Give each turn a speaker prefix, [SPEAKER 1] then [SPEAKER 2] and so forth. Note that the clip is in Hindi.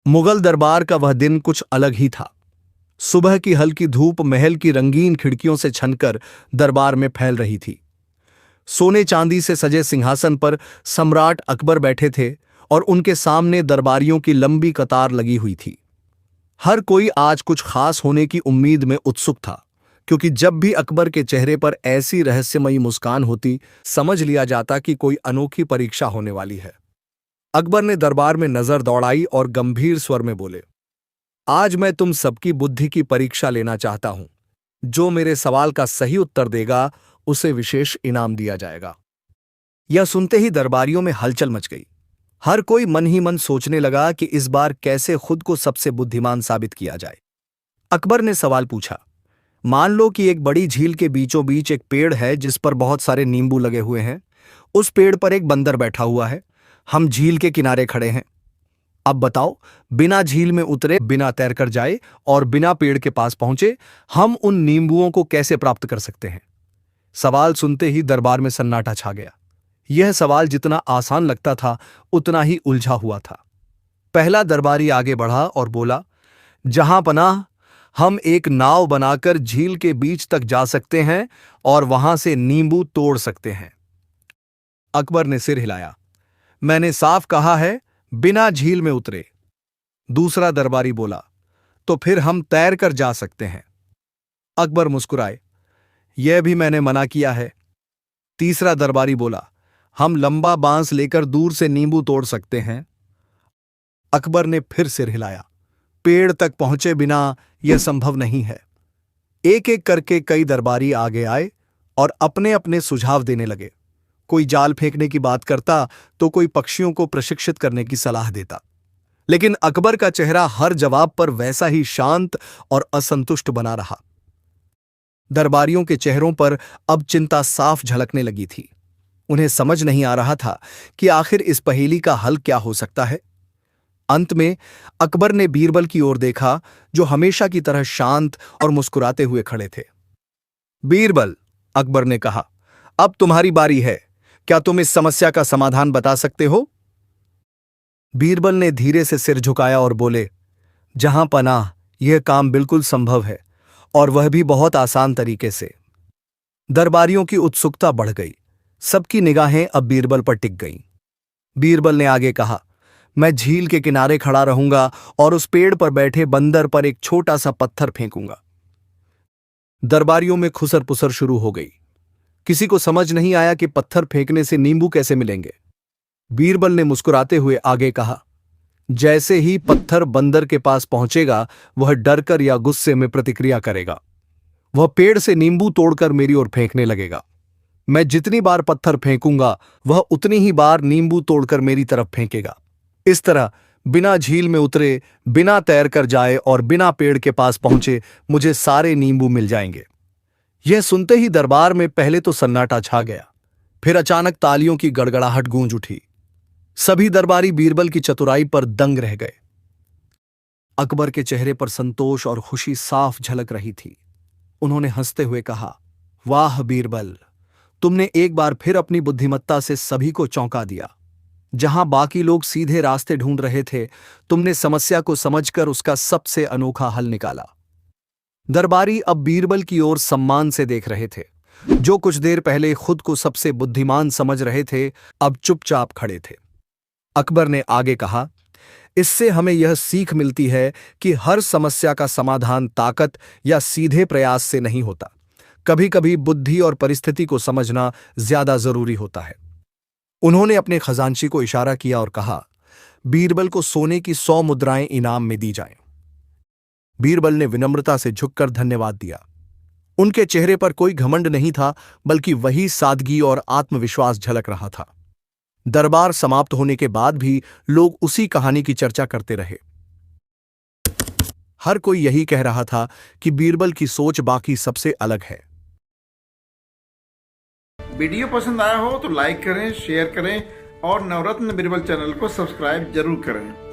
[SPEAKER 1] मुगल दरबार का वह दिन कुछ अलग ही था। सुबह की हल्की धूप महल की रंगीन खिड़कियों से छनकर दरबार में फैल रही थी। सोने चांदी से सजे सिंहासन पर सम्राट अकबर बैठे थे और उनके सामने दरबारियों की लंबी कतार लगी हुई थी। हर कोई आज कुछ खास होने की उम्मीद में उत्सुक था, क्योंकि जब भी अकबर के चेहरे पर ऐसी रहस्यमयी मुस्कान होती, समझ लिया जाता कि कोई अनोखी परीक्षा होने वाली है। अकबर ने दरबार में नजर दौड़ाई और गंभीर स्वर में बोले, आज मैं तुम सबकी बुद्धि की परीक्षा लेना चाहता हूं। जो मेरे सवाल का सही उत्तर देगा उसे विशेष इनाम दिया जाएगा। यह सुनते ही दरबारियों में हलचल मच गई। हर कोई मन ही मन सोचने लगा कि इस बार कैसे खुद को सबसे बुद्धिमान साबित किया जाए। अकबर ने सवाल पूछा, मान लो कि एक बड़ी झील के बीचों बीच एक पेड़ है जिस पर बहुत सारे नींबू लगे हुए हैं। उस पेड़ पर एक बंदर बैठा हुआ है। हम झील के किनारे खड़े हैं। अब बताओ, बिना झील में उतरे, बिना तैर कर जाए और बिना पेड़ के पास पहुंचे, हम उन नींबुओं को कैसे प्राप्त कर सकते हैं? सवाल सुनते ही दरबार में सन्नाटा छा गया। यह सवाल जितना आसान लगता था, उतना ही उलझा हुआ था। पहला दरबारी आगे बढ़ा और बोला, जहां पनाह, हम एक नाव बनाकर झील के बीच तक जा सकते हैं और वहां से नींबू तोड़ सकते हैं। अकबर ने सिर हिलाया, मैंने साफ कहा है, बिना झील में उतरे। दूसरा दरबारी बोला, तो फिर हम तैर कर जा सकते हैं। अकबर मुस्कुराए, यह भी मैंने मना किया है। तीसरा दरबारी बोला, हम लंबा बांस लेकर दूर से नींबू तोड़ सकते हैं। अकबर ने फिर सिर हिलाया, पेड़ तक पहुंचे बिना यह संभव नहीं है। एक एक करके कई दरबारी आगे आए और अपने अपने सुझाव देने लगे। कोई जाल फेंकने की बात करता तो कोई पक्षियों को प्रशिक्षित करने की सलाह देता। लेकिन अकबर का चेहरा हर जवाब पर वैसा ही शांत और असंतुष्ट बना रहा। दरबारियों के चेहरों पर अब चिंता साफ झलकने लगी थी। उन्हें समझ नहीं आ रहा था कि आखिर इस पहेली का हल क्या हो सकता है। अंत में अकबर ने बीरबल की ओर देखा, जो हमेशा की तरह शांत और मुस्कुराते हुए खड़े थे। बीरबल, अकबर ने कहा, अब तुम्हारी बारी है। क्या तुम इस समस्या का समाधान बता सकते हो? बीरबल ने धीरे से सिर झुकाया और बोले, जहां पनाह, यह काम बिल्कुल संभव है, और वह भी बहुत आसान तरीके से। दरबारियों की उत्सुकता बढ़ गई। सबकी निगाहें अब बीरबल पर टिक गईं। बीरबल ने आगे कहा, मैं झील के किनारे खड़ा रहूंगा और उस पेड़ पर बैठे बंदर पर एक छोटा सा पत्थर फेंकूंगा। दरबारियों में खुसर पुसर शुरू हो गई। किसी को समझ नहीं आया कि पत्थर फेंकने से नींबू कैसे मिलेंगे। बीरबल ने मुस्कुराते हुए आगे कहा, जैसे ही पत्थर बंदर के पास पहुंचेगा, वह डरकर या गुस्से में प्रतिक्रिया करेगा। वह पेड़ से नींबू तोड़कर मेरी ओर फेंकने लगेगा। मैं जितनी बार पत्थर फेंकूंगा, वह उतनी ही बार नींबू तोड़कर मेरी तरफ फेंकेगा। इस तरह बिना झील में उतरे, बिना तैर कर जाए और बिना पेड़ के पास पहुंचे, मुझे सारे नींबू मिल जाएंगे। यह सुनते ही दरबार में पहले तो सन्नाटा छा गया। फिर अचानक तालियों की गड़गड़ाहट गूंज उठी। सभी दरबारी बीरबल की चतुराई पर दंग रह गए। अकबर के चेहरे पर संतोष और खुशी साफ झलक रही थी। उन्होंने हंसते हुए कहा, वाह बीरबल, तुमने एक बार फिर अपनी बुद्धिमत्ता से सभी को चौंका दिया। जहां बाकी लोग सीधे रास्ते ढूंढ रहे थे, तुमने समस्या को समझकर उसका सबसे अनोखा हल निकाला। दरबारी अब बीरबल की ओर सम्मान से देख रहे थे। जो कुछ देर पहले खुद को सबसे बुद्धिमान समझ रहे थे, अब चुपचाप खड़े थे। अकबर ने आगे कहा, इससे हमें यह सीख मिलती है कि हर समस्या का समाधान ताकत या सीधे प्रयास से नहीं होता। कभी कभी बुद्धि और परिस्थिति को समझना ज्यादा जरूरी होता है। उन्होंने अपने खजांची को इशारा किया और कहा, बीरबल को सोने की 100 मुद्राएं इनाम में दी जाएं। बीरबल ने विनम्रता से झुककर धन्यवाद दिया। उनके चेहरे पर कोई घमंड नहीं था, बल्कि वही सादगी और आत्मविश्वास झलक रहा था। दरबार समाप्त होने के बाद भी लोग उसी कहानी की चर्चा करते रहे। हर कोई यही कह रहा था कि बीरबल की सोच बाकी सबसे अलग है।
[SPEAKER 2] वीडियो पसंद आया हो तो लाइक करें, शेयर करें और नवरत्न बीरबल चैनल को सब्सक्राइब जरूर करें।